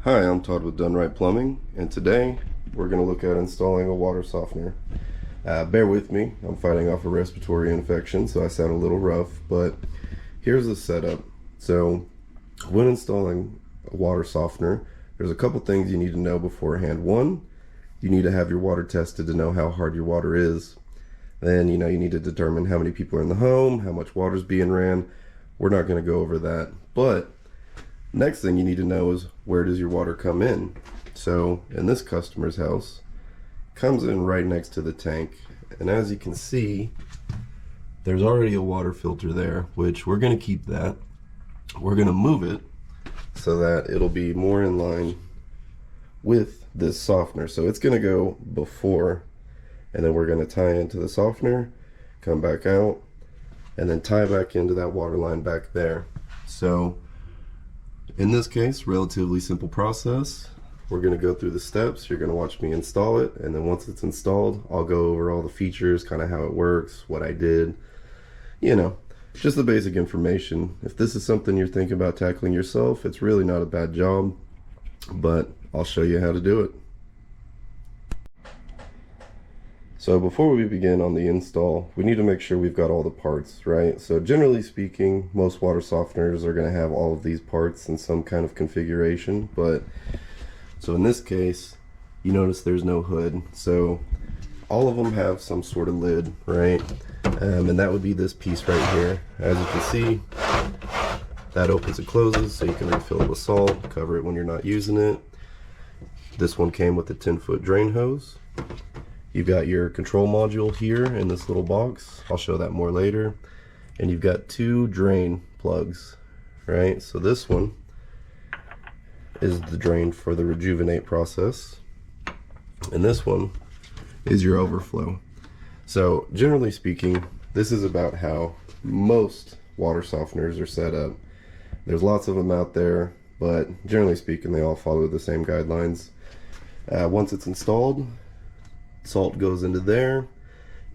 Hi, I'm Todd with Done Right Plumbing, and today we're going to look at installing a water softener. Bear with me, I'm fighting off a respiratory infection, so I sound a little rough, but here's the setup. So when installing a water softener, there's a couple things you need to know beforehand. One, you need to have your water tested to know how hard your water is. Then, you need to determine how many people are in the home, how much water is being ran. We're not going to go over that, but next thing you need to know is, where does your water come in? So in this customer's house, it comes in right next to the tank, and as you can see, there's already a water filter there, which we're going to keep that. We're going to move it so that it'll be more in line with this softener. So it's going to go before, and then we're going to tie into the softener, come back out, and then tie back into that water line back there. So in this case, relatively simple process. We're going to go through the steps. You're going to watch me install it, and then once it's installed, I'll go over all the features, kind of how it works, what I did, just the basic information. If this is something you're thinking about tackling yourself, it's really not a bad job, but I'll show you how to do it. So before we begin on the install, we need to make sure we've got all the parts, right? So generally speaking, most water softeners are going to have all of these parts in some kind of configuration, but so in this case, you notice there's no hood. So all of them have some sort of lid, right? And that would be this piece right here. As you can see, that opens and closes, so you can refill it with salt, cover it when you're not using it. This one came with a 10-foot drain hose. You've got your control module here in this little box. I'll show that more later. And you've got two drain plugs, right? So this one is the drain for the rejuvenate process, and this one is your overflow. So generally speaking, this is about how most water softeners are set up. There's lots of them out there, but generally speaking, they all follow the same guidelines. Once it's installed, salt goes into there.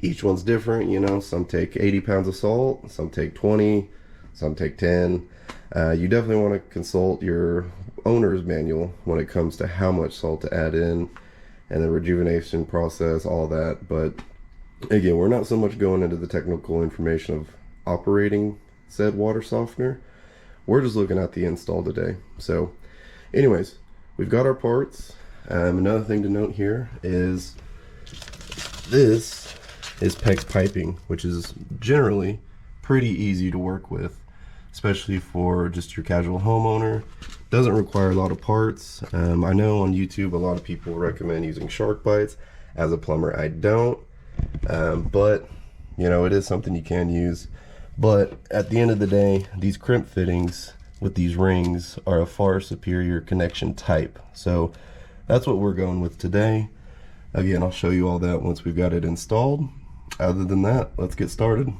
Each one's different, some take 80 pounds of salt, some take 20, some take 10. You definitely want to consult your owner's manual when it comes to how much salt to add in and the rejuvenation process, all that. But again, we're not so much going into the technical information of operating said water softener. We're just looking at the install today. So anyways, we've got our parts. Another thing to note here is this is PEX piping, which is generally pretty easy to work with, especially for just your casual homeowner. Doesn't require a lot of parts. I know on YouTube a lot of people recommend using shark bites. As a plumber, I don't, but it is something you can use. But at the end of the day, these crimp fittings with these rings are a far superior connection type, so that's what we're going with today. Again, I'll show you all that once we've got it installed. Other than that, let's get started.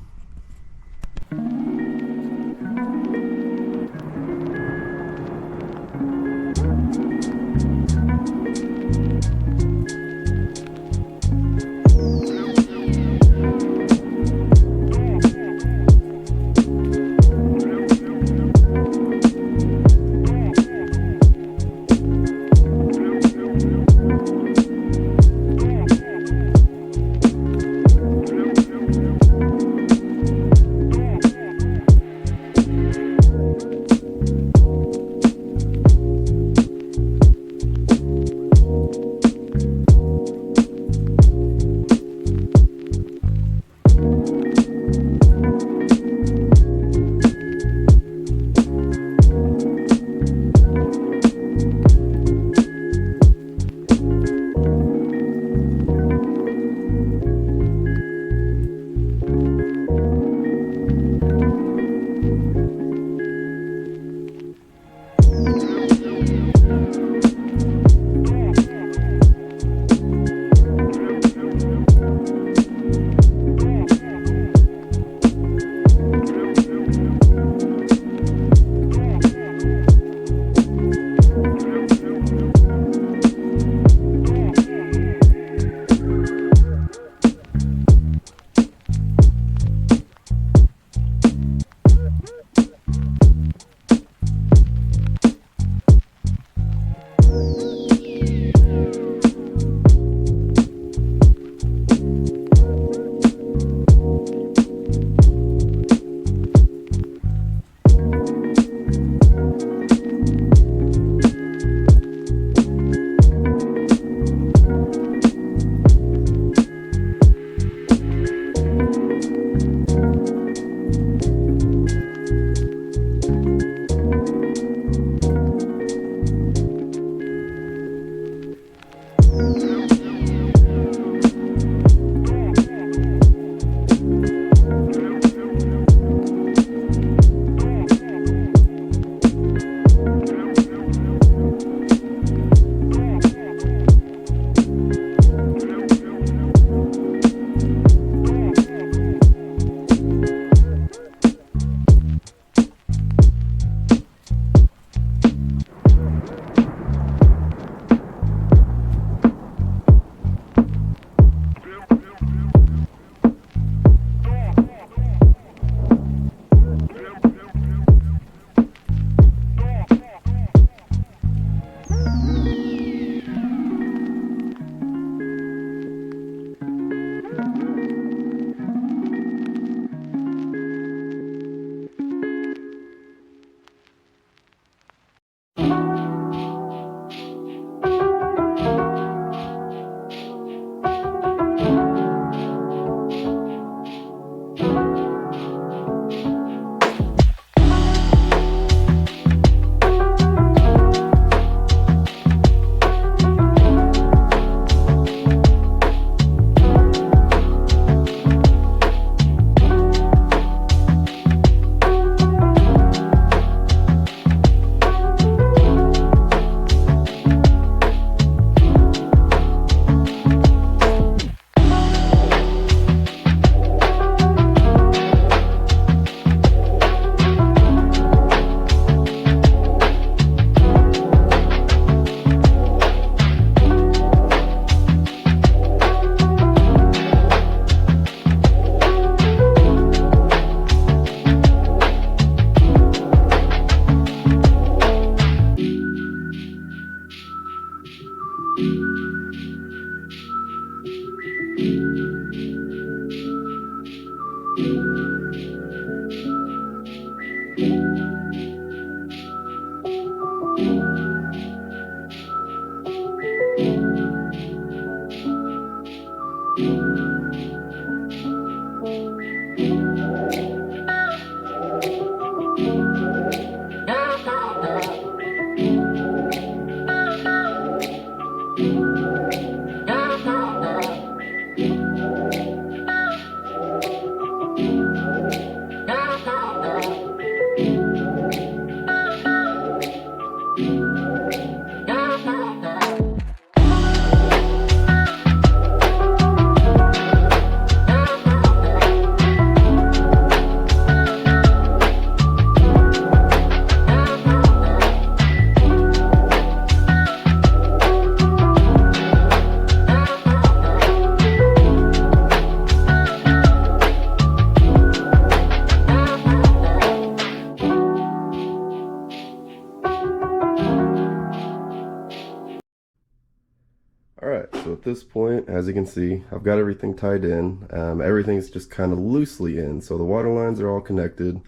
So at this point, as you can see, I've got everything tied in. Everything's just kind of loosely in, so the water lines are all connected.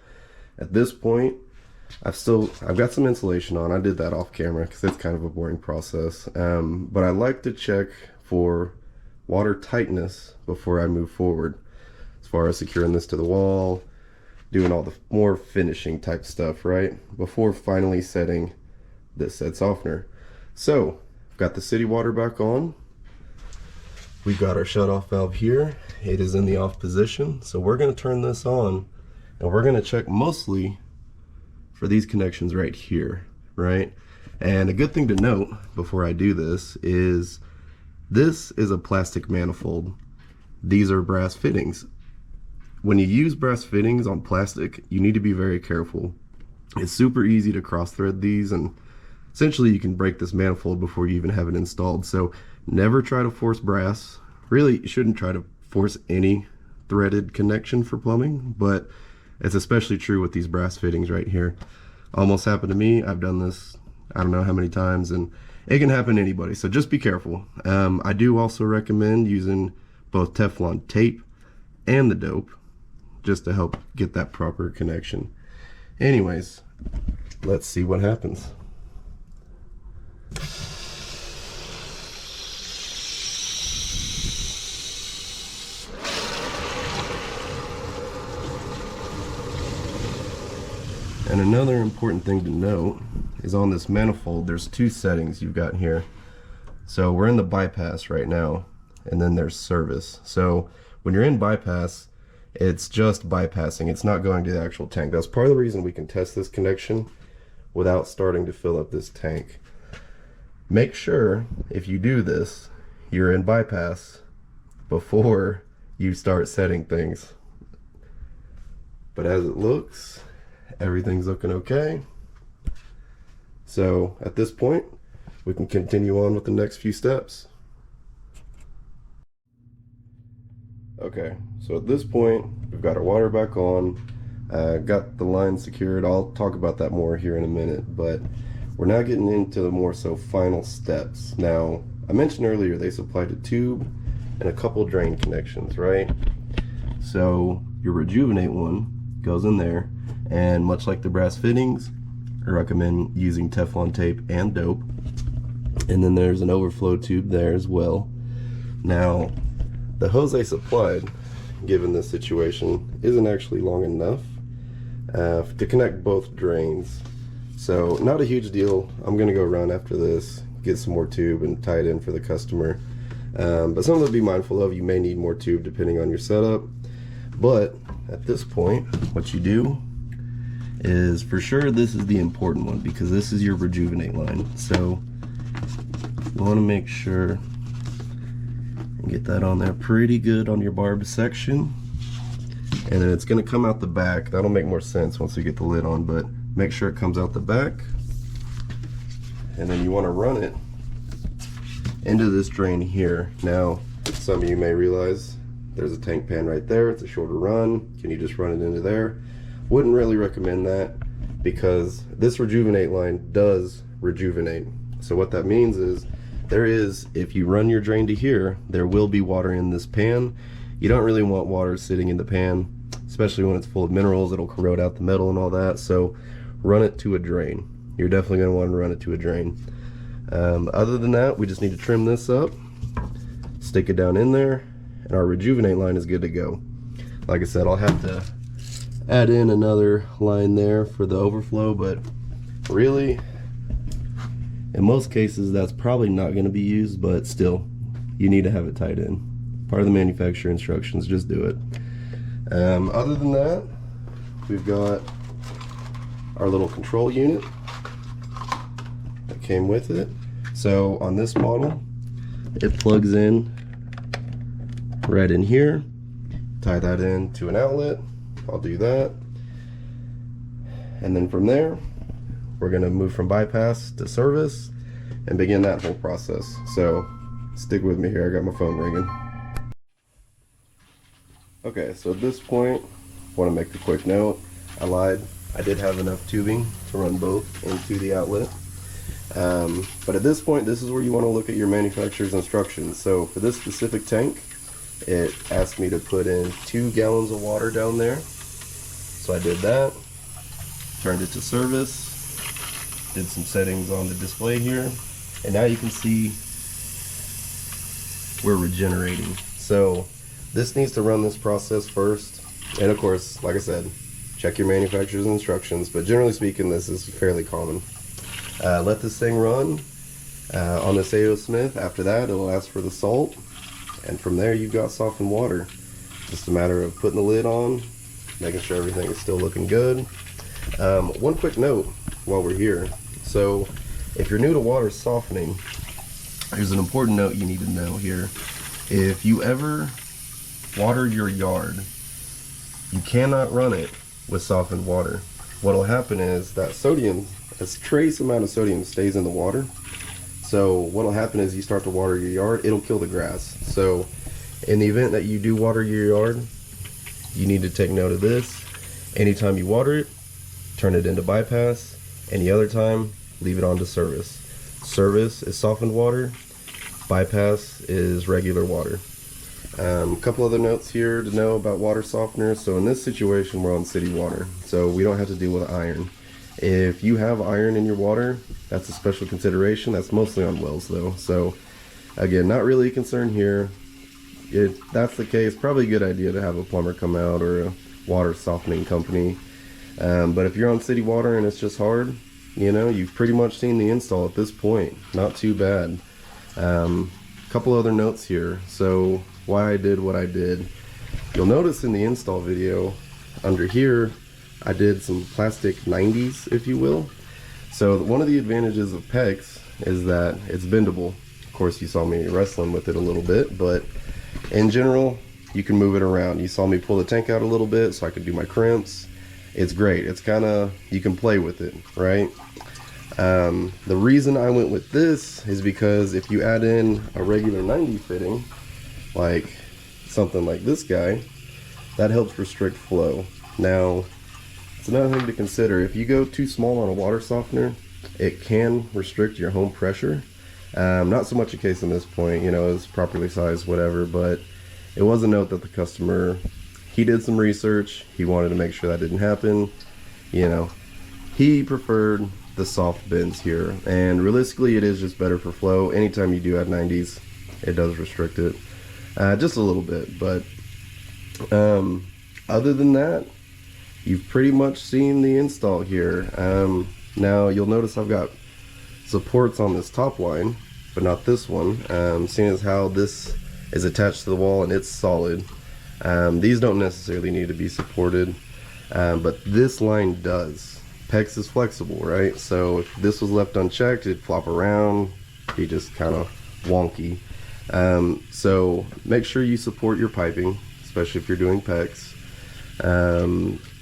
At this point, I've got some insulation on. I did that off camera because it's kind of a boring process. But I like to check for water tightness before I move forward, as far as securing this to the wall, doing all the more finishing type stuff, right? Before finally setting this said softener. So, I've got the city water back on. We've got our shut-off valve here. It is in the off position. So we're gonna turn this on and we're gonna check mostly for these connections right here, right? And a good thing to note before I do this is a plastic manifold. These are brass fittings. When you use brass fittings on plastic, you need to be very careful. It's super easy to cross thread these, and essentially you can break this manifold before you even have it installed. So never try to force brass. Really, you shouldn't try to force any threaded connection for plumbing, but it's especially true with these brass fittings right here. Almost happened to me. I've done this I don't know how many times, and it can happen to anybody, so just be careful. I do also recommend using both Teflon tape and the dope just to help get that proper connection. Anyways, let's see what happens. And another important thing to note is on this manifold, there's two settings you've got here. So we're in the bypass right now, and then there's service. So when you're in bypass, it's just bypassing. It's not going to the actual tank. That's part of the reason we can test this connection without starting to fill up this tank. Make sure if you do this, you're in bypass before you start setting things. But as it looks, everything's looking okay. So at this point, we can continue on with the next few steps. Okay, so at this point, we've got our water back on, got the line secured. I'll talk about that more here in a minute, but we're now getting into the more so final steps. Now, I mentioned earlier they supplied a tube and a couple drain connections, right? So your rejuvenate one goes in there, and much like the brass fittings, I recommend using Teflon tape and dope. And then there's an overflow tube there as well. Now, the hose they supplied, given this situation, isn't actually long enough to connect both drains. So not a huge deal. I'm gonna go around after this, get some more tube and tie it in for the customer. But something to be mindful of, you may need more tube depending on your setup. But at this point, what you do is, for sure, this is the important one because this is your rejuvenate line. So you want to make sure and get that on there pretty good on your barbed section, and then it's going to come out the back. That'll make more sense once we get the lid on, but make sure it comes out the back, and then you want to run it into this drain here. Now, some of you may realize there's a tank pan right there. It's a shorter run. Can you just run it into there? Wouldn't really recommend that because this rejuvenate line does rejuvenate. So what that means is if you run your drain to here, there will be water in this pan. You don't really want water sitting in the pan, especially when it's full of minerals. It'll corrode out the metal and all that. So run it to a drain. You're definitely going to want to run it to a drain. Other than that, we just need to trim this up, stick it down in there, and our rejuvenate line is good to go. Like I said, I'll have to add in another line there for the overflow, but really, in most cases, that's probably not going to be used, but still, you need to have it tied in. Part of the manufacturer instructions, just do it. Other than that, we've got our little control unit that came with it. So on this model, it plugs in right in here. Tie that in to an outlet. I'll do that. And then from there, we're going to move from bypass to service and begin that whole process. So stick with me here. I got my phone ringing. Okay, so at this point, I want to make a quick note. I lied. I did have enough tubing to run both into the outlet. But at this point, this is where you want to look at your manufacturer's instructions. So for this specific tank, it asked me to put in 2 gallons of water down there. So I did that, turned it to service, did some settings on the display here, and now you can see we're regenerating. So this needs to run this process first, and of course, like I said, check your manufacturer's instructions, but generally speaking, this is fairly common. Let this thing run on this A.O. Smith. After that, it'll ask for the salt, and from there you've got softened water. Just a matter of putting the lid on, making sure everything is still looking good. One quick note while we're here. So if you're new to water softening, there's an important note you need to know here. If you ever water your yard, you cannot run it with softened water. What'll happen is that sodium, a trace amount of sodium stays in the water. So what'll happen is you start to water your yard, it'll kill the grass. So in the event that you do water your yard, you need to take note of this. Anytime you water it, turn it into bypass. Any other time, leave it on to service. Service is softened water, bypass is regular water. A couple other notes here to know about water softeners. So in this situation, we're on city water, so we don't have to deal with iron. If you have iron in your water, that's a special consideration. That's mostly on wells though. So again, not really a concern here. If that's the case, probably a good idea to have a plumber come out or a water softening company. But if you're on city water and it's just hard, you know, you've pretty much seen the install at this point. Not too bad. Couple other notes here. So why I did what I did. You'll notice in the install video under here, I did some plastic 90s, if you will. So one of the advantages of PEX is that it's bendable. Of course, you saw me wrestling with it a little bit, but in general, you can move it around. You saw me pull the tank out a little bit so I could do my crimps. It's great. It's kind of, you can play with it, right? The reason I went with this is because if you add in a regular 90 fitting, like something like this guy, that helps restrict flow. Now, it's another thing to consider. If you go too small on a water softener, it can restrict your home pressure. Not so much a case in this point, you know, it's properly sized, whatever, but it was a note that the customer, he did some research, he wanted to make sure that didn't happen. You know, he preferred the soft bends here, and realistically it is just better for flow. Anytime you do add 90s, it does restrict it just a little bit, but other than that, you've pretty much seen the install here. Now you'll notice I've got supports on this top line, but not this one. Seeing as how this is attached to the wall and it's solid, these don't necessarily need to be supported, but this line does. PEX is flexible, right? So if this was left unchecked, it'd flop around, be just kind of wonky. So make sure you support your piping, especially if you're doing PEX.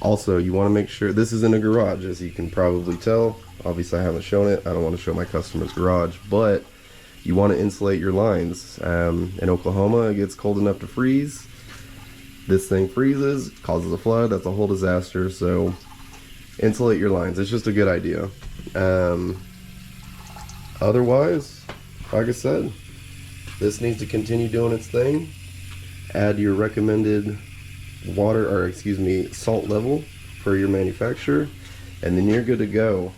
Also, you want to make sure, this is in a garage, as you can probably tell. Obviously I haven't shown it, I don't want to show my customer's garage, but you want to insulate your lines. In Oklahoma, it gets cold enough to freeze. This thing freezes, causes a flood, that's a whole disaster. So insulate your lines, it's just a good idea. Otherwise, like I said, this needs to continue doing its thing. Add your recommended water, or excuse me, salt level for your manufacturer, and then you're good to go.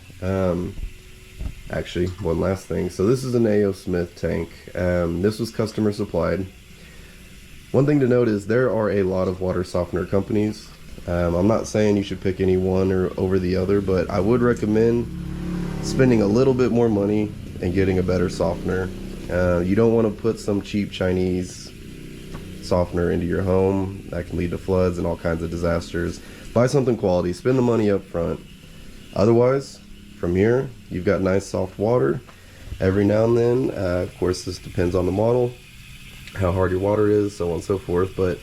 Actually, one last thing. So this is an A.O. Smith tank. This was customer supplied. One thing to note is there are a lot of water softener companies. I'm not saying you should pick any one or over the other, but I would recommend spending a little bit more money and getting a better softener. You don't want to put some cheap Chinese softener into your home. That can lead to floods and all kinds of disasters. Buy something quality, spend the money up front. Otherwise, from here, you've got nice soft water. Every now and then, of course this depends on the model, how hard your water is, so on and so forth, but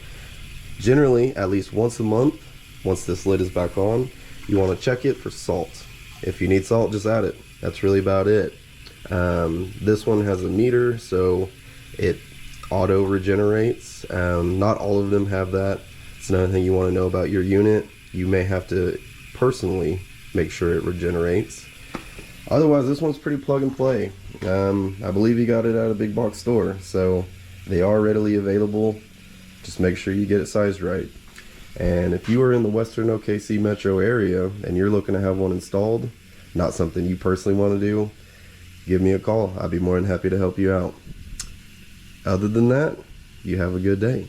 generally at least once a month, once this lid is back on, you want to check it for salt. If you need salt, just add it. That's really about it. This one has a meter, so it auto regenerates. Not all of them have that. It's another thing you want to know about your unit. You may have to personally make sure it regenerates. Otherwise, this one's pretty plug and play. I believe you got it at a big box store, so they are readily available. Just make sure you get it sized right. And if you are in the Western OKC metro area and you're looking to have one installed, not something you personally want to do, give me a call. I'd be more than happy to help you out. Other than that, you have a good day.